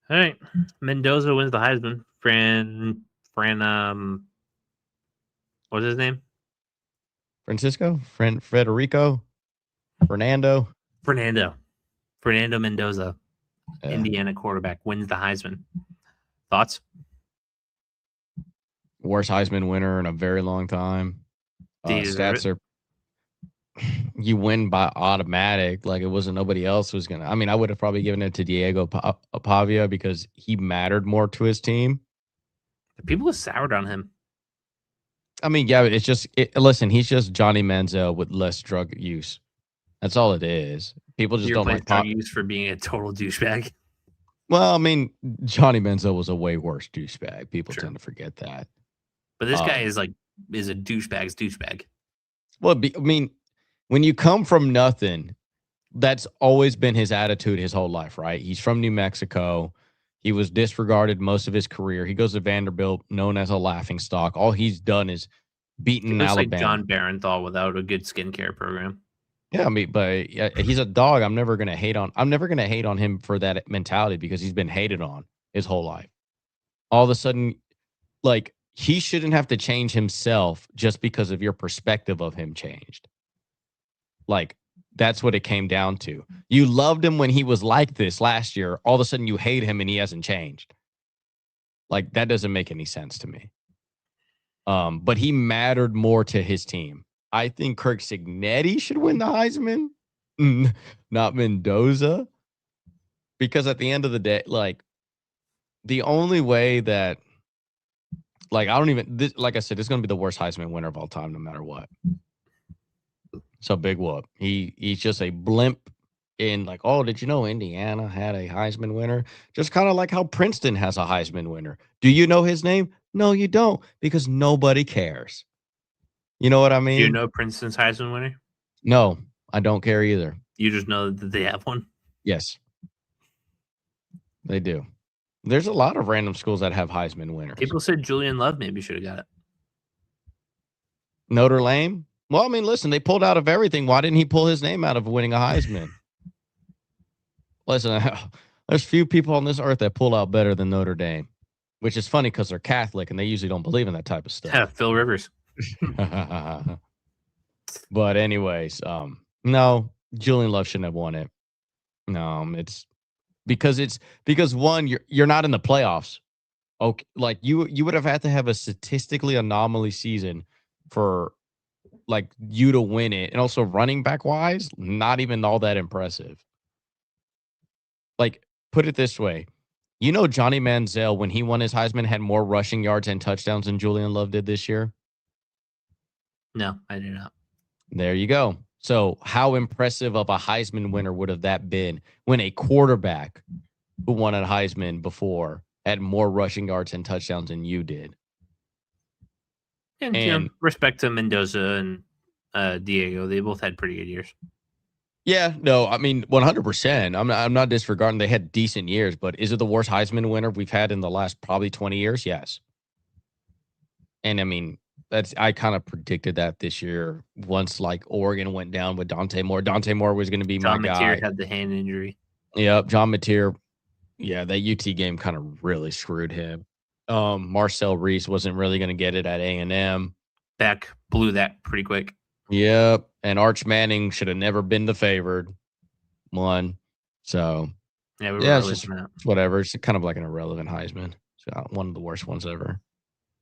All right. Mendoza wins the Heisman. What's his name? Federico, Fernando Mendoza, Indiana quarterback, wins the Heisman. Thoughts? Worst Heisman winner in a very long time. Stats are you win by automatic. Like it wasn't nobody else was gonna. I mean, I would have probably given it to Diego Pavia because he mattered more to his team. People were soured on him. I mean, yeah, it's just listen. He's just Johnny Manziel with less drug use. That's all it is. People just don't like drug use for being a total douchebag. Well, I mean, Johnny Manziel was a way worse douchebag. People tend to forget that. But this guy is a douchebag's douchebag. Well, I mean, when you come from nothing, that's always been his attitude his whole life, right? He's from New Mexico. He was disregarded most of his career. He goes to Vanderbilt, known as a laughingstock. All he's done is beaten Alabama. Like John Barenthal without a good skincare program. Yeah, I mean, but he's a dog. I'm never gonna hate on him for that mentality because he's been hated on his whole life. All of a sudden, like he shouldn't have to change himself just because of your perspective of him changed. Like that's what it came down to. You loved him when he was like this last year. All of a sudden, you hate him and he hasn't changed. Like that doesn't make any sense to me. But he mattered more to his team. I think Kirk Cignetti should win the Heisman, not Mendoza. Because at the end of the day, like, the only way that, like, like I said, it's going to be the worst Heisman winner of all time, no matter what. So big whoop. He's just a blimp in, like, oh, did you know Indiana had a Heisman winner? Just kind of like how Princeton has a Heisman winner. Do you know his name? No, you don't, because nobody cares. You know what I mean? Do you know Princeton's Heisman winner? No, I don't care either. You just know that they have one? Yes. They do. There's a lot of random schools that have Heisman winners. People said Julian Love maybe should have got it. Notre Dame? Well, I mean, listen, they pulled out of everything. Why didn't he pull his name out of winning a Heisman? Listen, there's few people on this earth that pull out better than Notre Dame, which is funny because they're Catholic and they usually don't believe in that type of stuff. Yeah, Phil Rivers. But anyways, no, Julian Love shouldn't have won it. No, it's because one, you're not in the playoffs. Okay, like you would have had to have a statistically anomaly season for like you to win it, and also running back wise, not even all that impressive. Like, put it this way. You know, Johnny Manziel, when he won his Heisman, had more rushing yards and touchdowns than Julian Love did this year? No, I do not. There you go. So how impressive of a Heisman winner would have that been when a quarterback who won a Heisman before had more rushing yards and touchdowns than you did? And you know, respect to Mendoza and Diego. They both had pretty good years. Yeah, no, I mean, 100%. I'm not disregarding. They had decent years, but is it the worst Heisman winner we've had in the last probably 20 years? Yes. And I mean, I kind of predicted that this year once like Oregon went down with Dante Moore. Dante Moore was going to be my guy. John Mateer had the hand injury. Yep, John Mateer. Yeah, that UT game kind of really screwed him. Marcel Reese wasn't really going to get it at A&M. Beck blew that pretty quick. Yep, and Arch Manning should have never been the favored one. So yeah, it's just whatever. It's kind of like an irrelevant Heisman. It's one of the worst ones ever.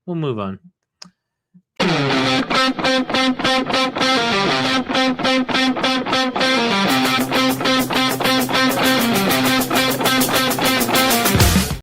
We'll move on.